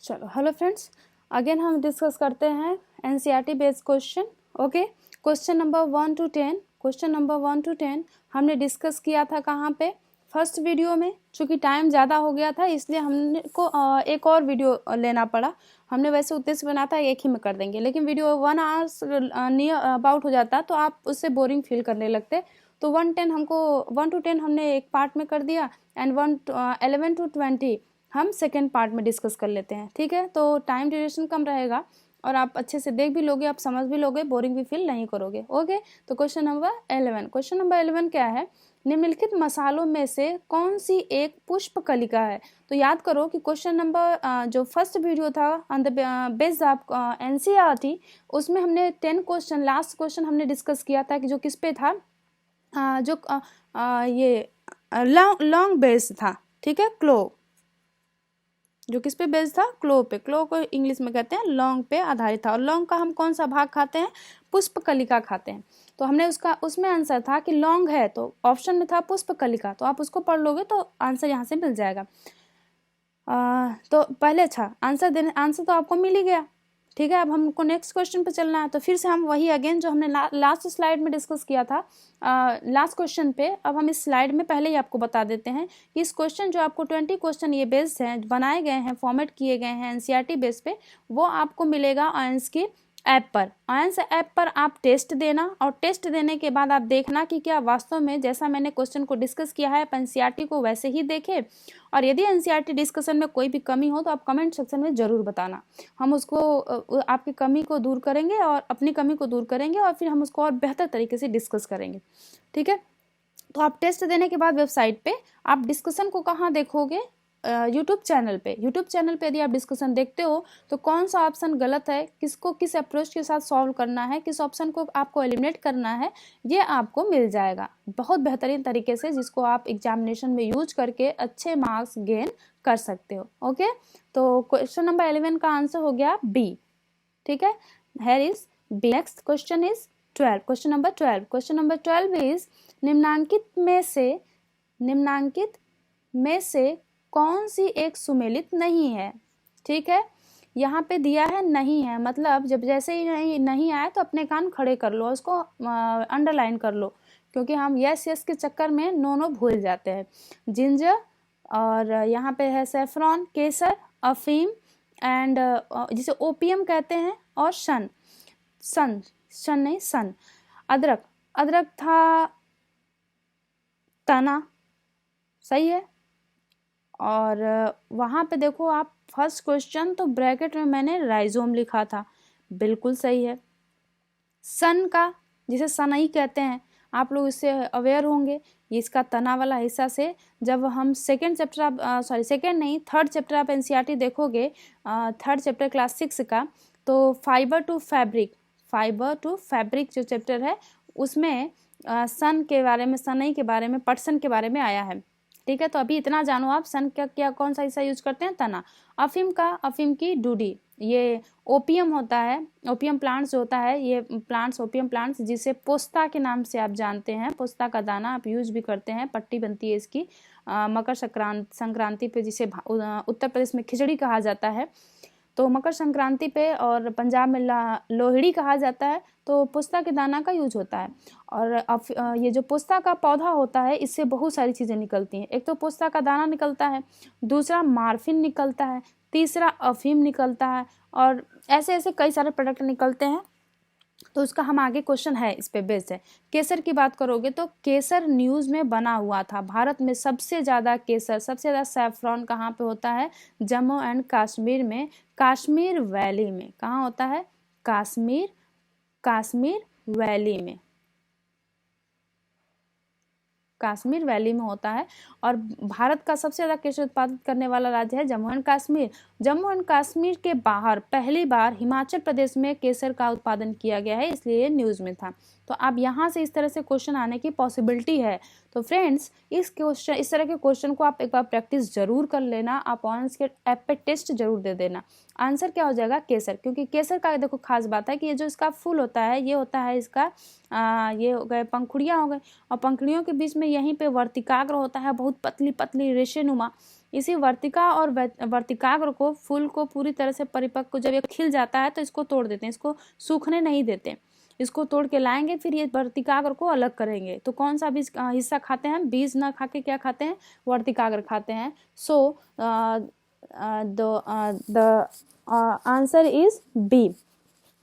चलो hello friends, again हम discuss करते हैं NCERT based question. Okay, question number 1 to 10। Question number 1 to 10 हमने डिस्कस किया था कहाँ पे? फर्स्ट वीडियो में। चूँकि टाइम ज़्यादा हो गया था इसलिए हमने को एक और वीडियो लेना पड़ा। हमने वैसे उद्देश्य बना था एक ही में कर देंगे, लेकिन वीडियो 1 आवर्स नियर अबाउट हो जाता तो आप उससे बोरिंग फील करने लगते। तो 1 to 10 हमने एक पार्ट में कर दिया एंड 11 to 20 हम सेकेंड पार्ट में डिस्कस कर लेते हैं। ठीक है, तो टाइम ड्यूरेशन कम रहेगा और आप अच्छे से देख भी लोगे, आप समझ भी लोगे, बोरिंग भी फील नहीं करोगे। ओके, तो क्वेश्चन नंबर 11 क्या है? निम्नलिखित मसालों में से कौन सी एक पुष्प कलिका है? तो याद करो कि क्वेश्चन नंबर जो फर्स्ट वीडियो था on the based of NCERT, उसमें हमने 10 क्वेश्चन, लास्ट क्वेश्चन हमने डिस्कस किया था कि जो किस पे था, ये लॉन्ग बेस्ड था। ठीक है, क्लो, जो किस पे बेस्ड था? क्लो पे। क्लो को इंग्लिश में कहते हैं लौंग पे आधारित था। और लौंग का हम कौन सा भाग खाते हैं? पुष्प कलिका खाते हैं। तो हमने उसमें आंसर था कि लौंग है, तो ऑप्शन में था पुष्प कलिका, तो आप उसको पढ़ लोगे तो आंसर यहाँ से मिल जाएगा। तो पहले अच्छा आंसर तो आपको मिल ही गया। ठीक है, अब हमको नेक्स्ट क्वेश्चन पे चलना है। तो फिर से हम वही अगेन जो हमने लास्ट स्लाइड में डिस्कस किया था, लास्ट क्वेश्चन पे, अब हम इस स्लाइड में पहले ही आपको बता देते हैं कि इस क्वेश्चन जो आपको 20 क्वेश्चन ये बेस्ड हैं, बनाए गए हैं, फॉर्मेट किए गए हैं एनसीईआरटी बेस पे, वो आपको मिलेगा आयंस की ऐप पर। आयंस ऐप पर आप टेस्ट देना और टेस्ट देने के बाद आप देखना कि क्या वास्तव में जैसा मैंने क्वेश्चन को डिस्कस किया है एनसीईआरटी को वैसे ही देखे। और यदि एनसीईआरटी डिस्कशन में कोई भी कमी हो तो आप कमेंट सेक्शन में ज़रूर बताना। हम उसको आपकी कमी को दूर करेंगे और अपनी कमी को दूर करेंगे और फिर हम उसको और बेहतर तरीके से डिस्कस करेंगे। ठीक है, तो आप टेस्ट देने के बाद वेबसाइट पे आप डिस्कशन को कहाँ देखोगे? यूट्यूब चैनल पे। यूट्यूब चैनल पे यदि आप डिस्कशन देखते हो तो कौन सा ऑप्शन गलत है, किसको किस अप्रोच के साथ सॉल्व करना है, किस ऑप्शन को आपको एलिमिनेट करना है, ये आपको मिल जाएगा बहुत बेहतरीन तरीके से, जिसको आप एग्जामिनेशन में यूज करके अच्छे मार्क्स गेन कर सकते हो। ओके, तो क्वेश्चन नंबर 11 का आंसर हो गया बी। ठीक है, here is B. Next question is 12। Question number 12 is निम्नांकित में से कौन सी एक सुमेलित नहीं है? ठीक है, यहाँ पे दिया है नहीं है, मतलब जब जैसे ही नहीं आया तो अपने कान खड़े कर लो, उसको अंडरलाइन कर लो, क्योंकि हम यस के चक्कर में नो भूल जाते हैं। जिंजर, और यहाँ पे है सेफ्रॉन, केसर, अफीम एंड जिसे ओपियम कहते हैं, और सन। अदरक था तना, सही है। और वहाँ पे देखो आप फर्स्ट क्वेश्चन तो ब्रैकेट में मैंने राइजोम लिखा था, बिल्कुल सही है। सन का, जिसे सनई कहते हैं, आप लोग इससे अवेयर होंगे, ये इसका तना वाला हिस्सा से जब हम थर्ड चैप्टर आप एनसीईआरटी देखोगे, थर्ड चैप्टर क्लास 6 का, तो फाइबर टू फैब्रिक जो चैप्टर है उसमें सन के बारे में, सनई के बारे में, पटसन के बारे में आया है। ठीक है, तो अभी इतना जानो आप, सन का क्या कौन सा हिस्सा यूज करते हैं? तना। अफीम की डूडी, ये ओपियम होता है, ओपियम प्लांट्स होता है, ये प्लांट्स ओपियम प्लांट्स, जिसे पोस्ता के नाम से आप जानते हैं। पोस्ता का दाना आप यूज भी करते हैं, पट्टी बनती है इसकी मकर संक्रांति पे, जिसे उत्तर प्रदेश में खिचड़ी कहा जाता है, तो मकर संक्रांति पे, और पंजाब में लोहड़ी कहा जाता है, तो पोस्ता के दाना का यूज होता है। और ये जो पोस्ता का पौधा होता है, इससे बहुत सारी चीज़ें निकलती हैं। एक तो पोस्ता का दाना निकलता है, दूसरा मार्फिन निकलता है, तीसरा अफीम निकलता है, और ऐसे ऐसे कई सारे प्रोडक्ट निकलते हैं। तो उसका हम आगे क्वेश्चन है इस पे बेस्ड है। केसर की बात करोगे तो केसर न्यूज़ में बना हुआ था। भारत में सबसे ज़्यादा केसर, सबसे ज़्यादा सैफरॉन कहाँ पे होता है? जम्मू एंड कश्मीर में, कश्मीर वैली में। कहाँ होता है? कश्मीर वैली में, कश्मीर वैली में होता है। और भारत का सबसे ज़्यादा केसर उत्पादित करने वाला राज्य है जम्मू एंड कश्मीर। जम्मू एंड कश्मीर के बाहर पहली बार हिमाचल प्रदेश में केसर का उत्पादन किया गया है, इसलिए न्यूज़ में था। तो अब यहाँ से इस तरह से क्वेश्चन आने की पॉसिबिलिटी है। तो फ्रेंड्स, इस तरह के क्वेश्चन को आप एक बार प्रैक्टिस जरूर कर लेना। आप ऑनर्स के ऐप पे टेस्ट जरूर दे देना। आंसर क्या हो जाएगा? केसर। क्योंकि केसर का देखो खास बात है कि ये जो इसका फूल होता है, ये होता है इसका ये हो गए पंखुड़ियाँ हो गए, और पंखुड़ियों के बीच में यहीं पे वर्तिकाग्र होता है, बहुत पतली पतली रेशेनुमा। इसी वर्तिका और वर्तिकाग्र को, फूल को पूरी तरह से परिपक्व, जब ये खिल जाता है तो इसको तोड़ देते हैं, इसको सूखने नहीं देते, इसको तोड़ के लाएंगे, फिर ये वर्तिकाग्र को अलग करेंगे। तो कौन सा बीज हिस्सा खाते हैं? बीज ना खा के क्या खाते हैं? वर्तिकाग्र खाते हैं। So the answer is B,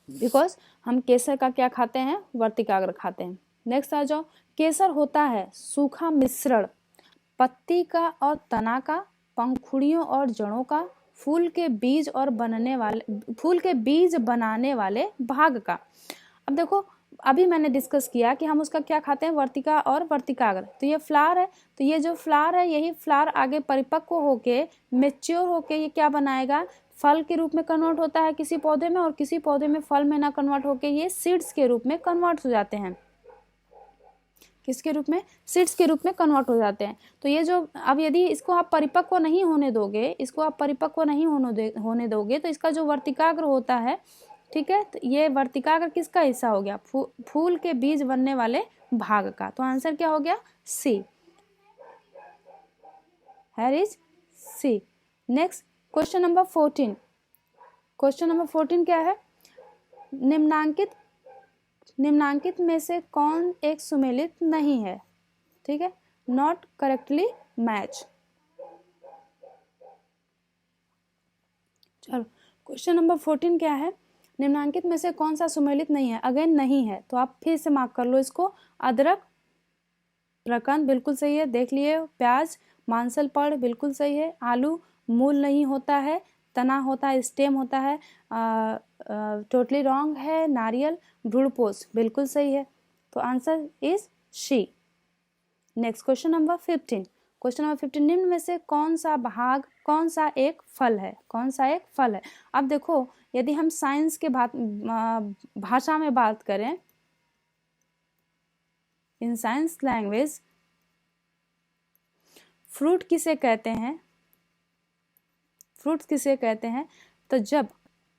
because हम केसर का क्या खाते हैं? वर्तिकाग्र खाते हैं। नेक्स्ट आ जाओ। केसर होता है सूखा मिश्रण पत्ती का और तना का, पंखुड़ियों और जड़ों का, फूल के बीज बनाने वाले भाग का। अब देखो, अभी मैंने डिस्कस किया कि हम उसका क्या खाते हैं? वर्तिका और वर्तिकाग्र। तो ये फ्लावर है, तो ये जो फ्लावर है, यही फ्लावर आगे परिपक्व होके, मेच्योर होके ये क्या बनाएगा? फल के रूप में कन्वर्ट होता है किसी पौधे में, और किसी पौधे में फल में ना कन्वर्ट होके ये सीड्स के रूप में कन्वर्ट हो जाते हैं। किसके रूप में? सीड्स के रूप में कन्वर्ट हो जाते हैं। तो ये जो, अब यदि इसको आप परिपक्व नहीं होने दोगे, होने दोगे, तो इसका जो वर्तिकाग्र होता है, ठीक है, तो ये वर्तिकाग्र किसका हिस्सा हो गया? फूल के बीज बनने वाले भाग का। तो आंसर क्या हो गया? C. Here is C. Next question number 14। Question number 14 क्या है? निम्नांकित में से कौन एक सुमेलित नहीं है? ठीक है, नॉट करेक्टली मैच। चलो, क्वेश्चन नंबर 14 क्या है? निम्नांकित में से कौन सा सुमेलित नहीं है? अगेन नहीं है, तो आप फिर से मार्क कर लो इसको। अदरक, प्रकंद बिल्कुल सही है, देख लिए। प्याज, मांसल पड़ बिल्कुल सही है। आलू, मूल नहीं होता है, तना होता है, स्टेम होता है, टोटली रॉन्ग है। नारियल, भ्रूणपोष बिल्कुल सही है। तो answer is she. Next question number 15। Question number 15, निम्न में से कौन सा एक फल है? कौन सा एक फल है? अब देखो, यदि हम साइंस के भाषा में बात करें, इन साइंस लैंग्वेज, फ्रूट किसे कहते हैं? फ्रूट्स किसे कहते हैं? तो जब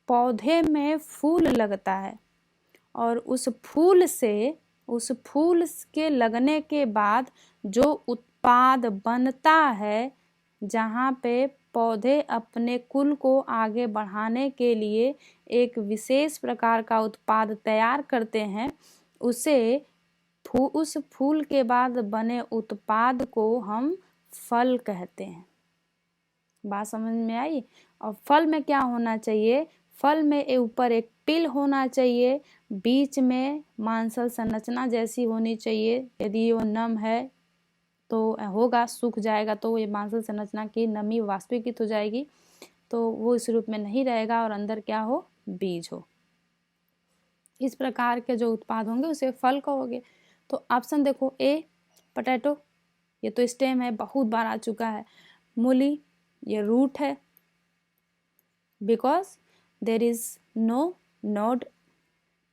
पौधे में फूल लगता है और उस फूल के लगने के बाद जो उत्पाद बनता है, जहाँ पे पौधे अपने कुल को आगे बढ़ाने के लिए एक विशेष प्रकार का उत्पाद तैयार करते हैं, उस फूल के बाद बने उत्पाद को हम फल कहते हैं। बात समझ में आई? और फल में क्या होना चाहिए? फल में ऊपर एक पिल होना चाहिए, बीच में मांसल संरचना जैसी होनी चाहिए। यदि वो नम है तो होगा, सूख जाएगा तो ये मांसल संरचना की नमी वाष्पीकृत हो जाएगी, तो वो इस रूप में नहीं रहेगा, और अंदर क्या हो? बीज हो। इस प्रकार के जो उत्पाद होंगे उसे फल कहोगे। तो ऑप्शन देखो, ए पोटैटो, ये तो स्टेम है, बहुत बार आ चुका है। मूली, ये रूट है, because there is no node.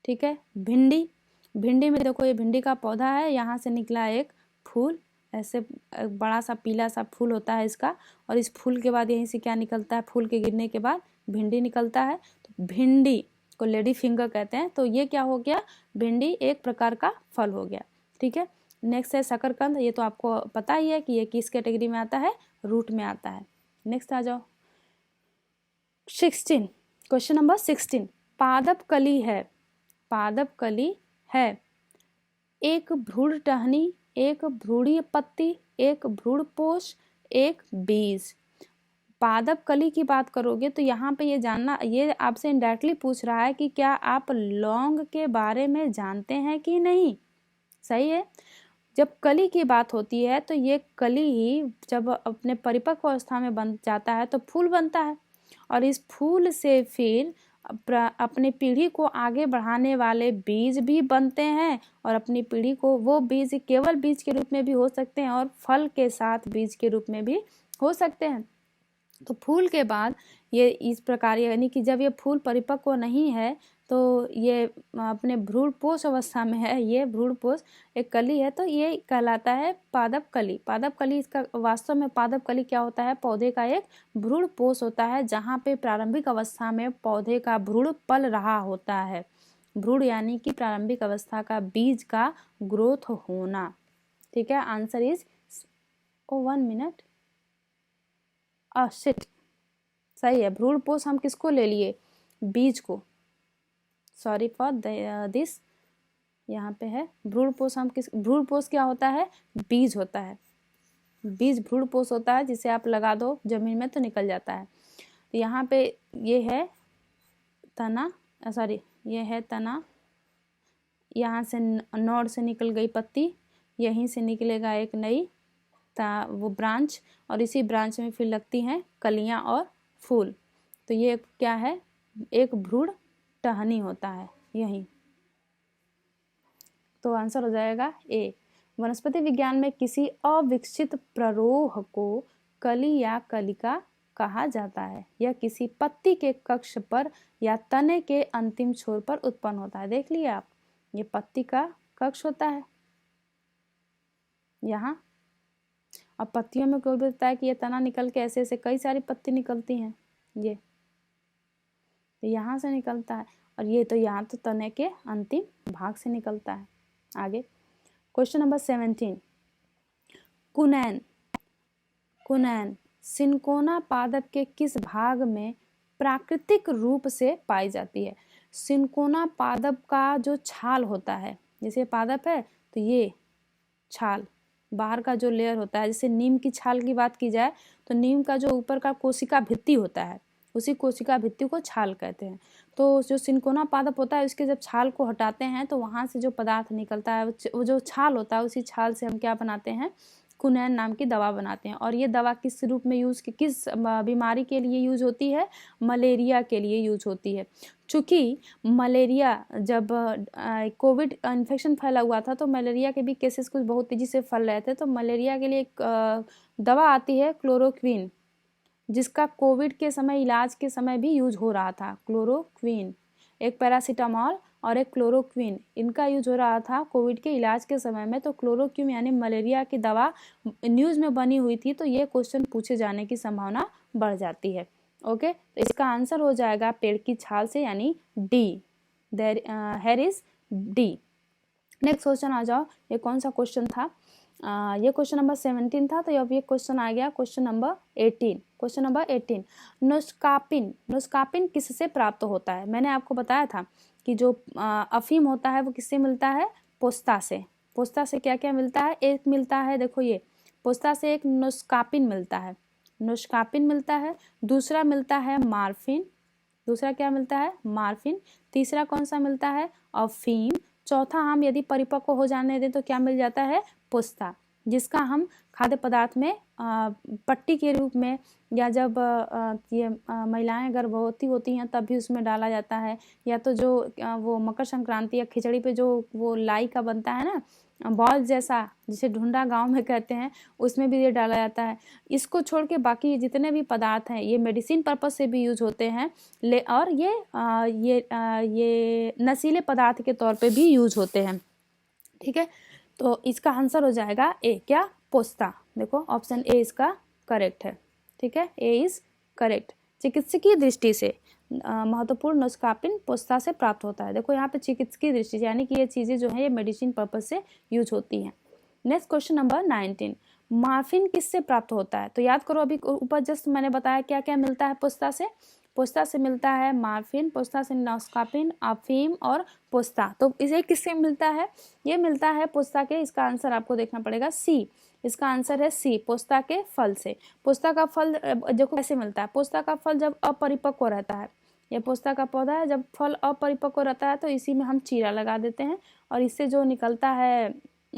ठीक है। भिंडी में देखो, ये भिंडी का पौधा है, यहाँ से निकला एक फूल, ऐसे बड़ा सा पीला सा फूल होता है इसका, और इस फूल के बाद यहीं से क्या निकलता है? फूल के गिरने के बाद भिंडी निकलता है। तो भिंडी को लेडी फिंगर कहते हैं। तो ये क्या हो गया? भिंडी एक प्रकार का फल हो गया। ठीक है। नेक्स्ट है शकरकंद, ये तो आपको पता ही है कि ये किस कैटेगरी में आता है? रूट में आता है। नेक्स्ट आ जाओ 16, क्वेश्चन नंबर 16। पादप कली है एक भ्रूण टहनी, एक भ्रूणीय पत्ती, एक भ्रूणपोष, एक बीज। पादप कली की बात करोगे तो यहाँ पे ये जानना, ये आपसे इनडायरेक्टली पूछ रहा है कि क्या आप लौंग के बारे में जानते हैं कि नहीं। सही है। जब कली की बात होती है तो ये कली ही जब अपने परिपक्व अवस्था में बन जाता है तो फूल बनता है, और इस फूल से फिर अपनी पीढ़ी को आगे बढ़ाने वाले बीज भी बनते हैं, और अपनी पीढ़ी को वो बीज केवल बीज के रूप में भी हो सकते हैं और फल के साथ बीज के रूप में भी हो सकते हैं। तो फूल के बाद ये इस प्रकार, यानी कि जब ये फूल परिपक्व नहीं है तो ये अपने भ्रूणपोष अवस्था में है, ये भ्रूणपोष एक कली है, तो ये कहलाता है पादप कली। पादप कली, इसका वास्तव में पादप कली क्या होता है? पौधे का एक भ्रूणपोष होता है, जहाँ पे प्रारंभिक अवस्था में पौधे का भ्रूण पल रहा होता है। भ्रूण यानी कि प्रारंभिक अवस्था का बीज का ग्रोथ होना। ठीक है। Answer is 1 minute. शिट, सही है। भ्रूणपोष हम किसको ले लिए? बीज को। सॉरी फॉर दिस, यहाँ पे है भ्रूणपोष। हम किस, भ्रूणपोष क्या होता है? बीज होता है। बीज भ्रूणपोष होता है, जिसे आप लगा दो जमीन में तो निकल जाता है। तो यहाँ पे ये है तना, सॉरी ये है तना, यहाँ से नोड से निकल गई पत्ती, यहीं से निकलेगा एक नई वो ब्रांच, और इसी ब्रांच में फिर लगती हैं कलियाँ और फूल। तो ये क्या है? एक भ्रूण टहनी होता है यहीं। तो आंसर हो जाएगा ए। वनस्पति विज्ञान में किसी अविकसित प्ररोह को कली या कलिका कहा जाता है। यह किसी पत्ती के कक्ष पर या तने के अंतिम छोर पर उत्पन्न होता है। देख लिए आप, ये पत्ती का कक्ष होता है यहाँ, और पत्तियों में कोई भी बताया कि ये तना निकल के ऐसे ऐसे कई सारी पत्ती निकलती हैं, ये तो यहाँ से निकलता है, और ये तो यहाँ तो तने के अंतिम भाग से निकलता है। आगे क्वेश्चन नंबर 17, कुनैन। कुनैन सिनकोना पादप के किस भाग में प्राकृतिक रूप से पाई जाती है? सिनकोना पादप का जो छाल होता है, जैसे पादप है तो ये छाल बाहर का जो लेयर होता है, जैसे नीम की छाल की बात की जाए तो नीम का जो ऊपर का कोशिका भित्ति होता है, उसी कोशिका भित्ति को छाल कहते हैं। तो जो सिनकोना पादप होता है, उसके जब छाल को हटाते हैं तो वहाँ से जो पदार्थ निकलता है, वो जो छाल होता है, उसी छाल से हम क्या बनाते हैं? कुनैन नाम की दवा बनाते हैं। और ये दवा किस रूप में यूज़, किस बीमारी के लिए यूज होती है? मलेरिया के लिए यूज होती है। चूँकि मलेरिया जब कोविड इन्फेक्शन फैला हुआ था, तो मलेरिया के भी केसेस कुछ बहुत तेज़ी से फैल रहे थे। तो मलेरिया के लिए एक दवा आती है क्लोरोक्विन, जिसका कोविड के समय, इलाज के समय भी यूज हो रहा था। क्लोरोक्विन, एक पैरासीटामॉल और एक क्लोरोक्विन, इनका यूज हो रहा था कोविड के इलाज के समय में। तो क्लोरोक्विन यानी मलेरिया की दवा न्यूज़ में बनी हुई थी, तो ये क्वेश्चन पूछे जाने की संभावना बढ़ जाती है। ओके, तो इसका आंसर हो जाएगा पेड़ की छाल से, यानी D. There here is D. Next question आ जाओ। ये कौन सा क्वेश्चन था? ये क्वेश्चन नंबर 17 था, तो अब ये क्वेश्चन आ गया क्वेश्चन नंबर 18। Question number 18, नोस्कापिन। नोस्कापिन किससे प्राप्त होता है? मैंने आपको बताया था कि जो अफीम होता है वो किससे मिलता है? पोस्ता से। पोस्ता से क्या क्या मिलता है? एक मिलता है, देखो ये पोस्ता से एक नोस्कापिन मिलता है, नोस्कापिन मिलता है। दूसरा मिलता है मार्फिन। दूसरा क्या मिलता है? मार्फिन। तीसरा कौन सा मिलता है? अफीम। चौथा हम यदि परिपक्व हो जाने दें तो क्या मिल जाता है? पोस्ता, जिसका हम खाद्य पदार्थ में पट्टी के रूप में, या जब ये महिलाएं गर्भवती होती हैं तब भी उसमें डाला जाता है, या तो जो वो मकर संक्रांति या खिचड़ी पे जो वो लाई का बनता है ना, बॉल जैसा, जिसे ढूंढा गांव में कहते हैं, उसमें भी ये डाला जाता है। इसको छोड़ के बाकी जितने भी पदार्थ हैं ये मेडिसिन पर्पस से भी यूज होते हैं, और ये नशीले पदार्थ के तौर पे भी यूज होते हैं। ठीक है, तो इसका आंसर हो जाएगा ए, क्या? पोस्ता। देखो ऑप्शन ए इसका करेक्ट है। ठीक है, ए इज करेक्ट। चिकित्सकीय दृष्टि से महत्वपूर्ण नोस्कापिन पोस्ता से प्राप्त होता है। देखो यहाँ पे चिकित्सकीय दृष्टि से, यानी कि ये चीज़ें जो है ये मेडिसिन पर्पज से यूज होती हैं। नेक्स्ट क्वेश्चन नंबर 19, मार्फिन किससे प्राप्त होता है? तो याद करो, अभी ऊपर जस्ट मैंने बताया क्या क्या मिलता है पोस्ता से। पोस्ता से मिलता है मार्फिन, पोस्ता से नोस्कापिन, अफीम और पोस्ता। तो इसे किससे मिलता है? ये मिलता है पोस्ता के, इसका आंसर आपको देखना पड़ेगा सी। इसका आंसर है सी, पोस्ता के फल से। पोस्ता का फल देखो कैसे मिलता है। पोस्ता का फल जब अपरिपक्व रहता है, यह पोस्ता का पौधा है, जब फल अपरिपक्व रहता है तो इसी में हम चीरा लगा देते हैं, और इससे जो निकलता है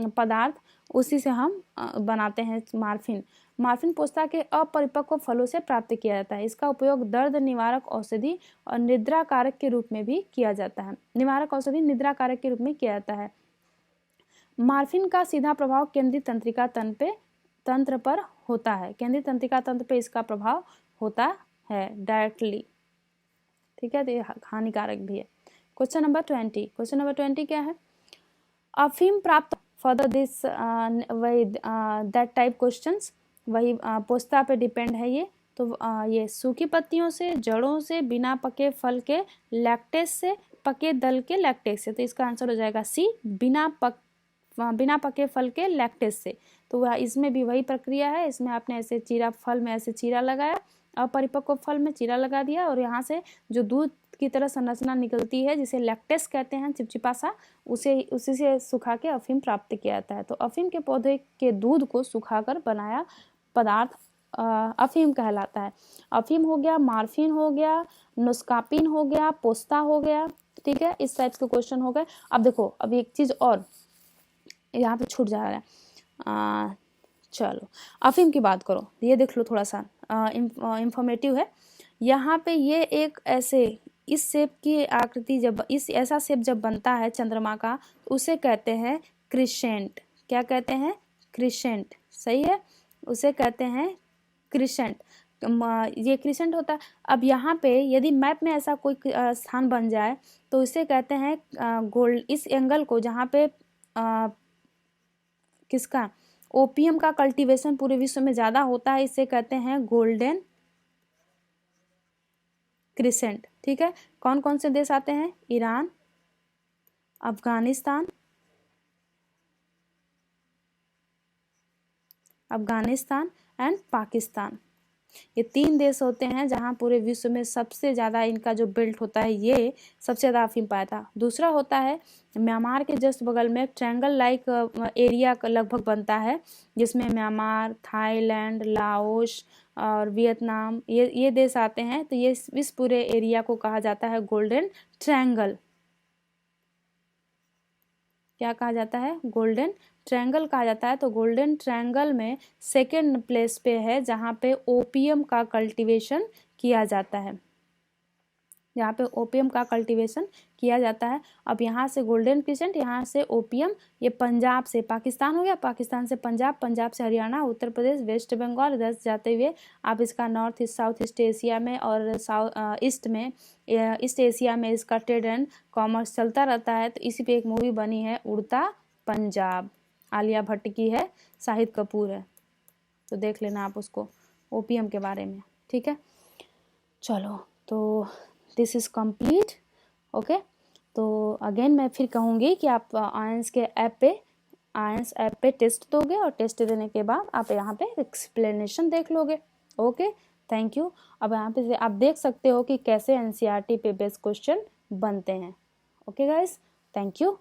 पदार्थ उसी से हम बनाते हैं मार्फिन। मार्फिन पोस्ता के अपरिपक्व फलों से प्राप्त किया जाता है। इसका उपयोग दर्द निवारक औषधि और निद्रा कारक के रूप में भी किया जाता है। निवारक औषधि, निद्रा कारक के रूप में किया जाता है। मार्फिन का सीधा प्रभाव केंद्रीय तंत्रिका तंत्र पर होता है। केंद्रीय तंत्रिका तंत्र पर इसका प्रभाव होता है डायरेक्टली। ठीक है, तो ये हानिकारक भी है। Question number 20। क्वेश्चन नंबर 20 क्या है? अफीम प्राप्त फॉर दिस वही दैट टाइप क्वेश्चंस, वही पोस्ता पे डिपेंड है ये। तो ये सूखी पत्तियों से, जड़ों से, बिना पके फल के लैक्टेस से, पके दल के लैक्टेस से। तो इसका आंसर हो जाएगा सी, बिना पके फल के लैक्टेस से। तो वह इसमें भी वही प्रक्रिया है। इसमें आपने ऐसे चीरा, फल में ऐसे चीरा लगाया, अपरिपक्व फल में चीरा लगा दिया, और यहाँ से जो दूध की तरह संरचना निकलती है जिसे लैक्टेस कहते हैं, चिपचिपा सा, उसी से सुखा के अफीम प्राप्त किया जाता है। तो अफीम के पौधे के दूध को सुखाकर बनाया पदार्थ अफीम कहलाता है। अफीम हो गया, मार्फिन हो गया, नुस्कापिन हो गया, पोस्ता हो गया, ठीक है, इस टाइप के क्वेश्चन हो गए। अब देखो, अब एक चीज और यहाँ पे छूट जा रहा है। चलो अफीम की बात करो, ये देख लो, थोड़ा सा इंफॉर्मेटिव है। यहाँ पे ये एक ऐसे इस शेप की आकृति जब ऐसा शेप जब बनता है चंद्रमा का, उसे कहते हैं क्रिसेंट। क्या कहते हैं? क्रिसेंट, सही है, उसे कहते हैं क्रिसेंट। ये क्रिसेंट होता है। अब यहाँ पे यदि मैप में ऐसा कोई स्थान बन जाए तो इसे कहते हैं गोल्ड। इस एंगल को जहाँ पे किसका, ओपियम का कल्टीवेशन पूरे विश्व में ज़्यादा होता है, इसे कहते हैं गोल्डन क्रिसेंट। ठीक है, कौन कौन से देश आते हैं? Iran, Afghanistan and Pakistan. ये 3 देश होते हैं जहां पूरे विश्व में सबसे ज़्यादा इनका जो बेल्ट होता है ये सबसे ज़्यादा अफीम पाया था। दूसरा होता है म्यांमार के जस्ट बगल में ट्रायंगल लाइक एरिया लगभग बनता है, जिसमें म्यांमार, थाईलैंड, लाओस और वियतनाम ये देश आते हैं। तो ये इस पूरे एरिया को कहा जाता है गोल्डन ट्रायंगल। क्या कहा जाता है? गोल्डन ट्रायंगल कहा जाता है। तो गोल्डन ट्रायंगल में सेकेंड प्लेस पे है जहाँ पे ओपियम का कल्टीवेशन किया जाता है, यहाँ पे ओपियम का कल्टीवेशन किया जाता है। अब यहाँ से गोल्डन क्रिसेंट, यहाँ से ओपियम, ये पंजाब से पाकिस्तान हो गया, पाकिस्तान से पंजाब, पंजाब से हरियाणा, उत्तर प्रदेश, वेस्ट बंगाल, इधर से जाते हुए आप इसका north east, south east Asia में और ईस्ट एशिया में इसका ट्रेड एंड कॉमर्स चलता रहता है। तो इसी पे एक मूवी बनी है उड़ता पंजाब, आलिया भट्ट की है, शाहिद कपूर है, तो देख लेना आप उसको, ओपियम के बारे में। ठीक है, चलो तो दिस इज़ कंप्लीट। ओके, तो अगेन मैं फिर कहूँगी कि आप आयंस ऐप पे टेस्ट दोगे, और टेस्ट देने के बाद आप यहाँ पे एक्सप्लेनेशन देख लोगे। Okay, thank you. अब यहाँ पे आप देख सकते हो कि कैसे एनसीईआरटी पे बेस्ड क्वेश्चन बनते हैं। Okay guys, thank you.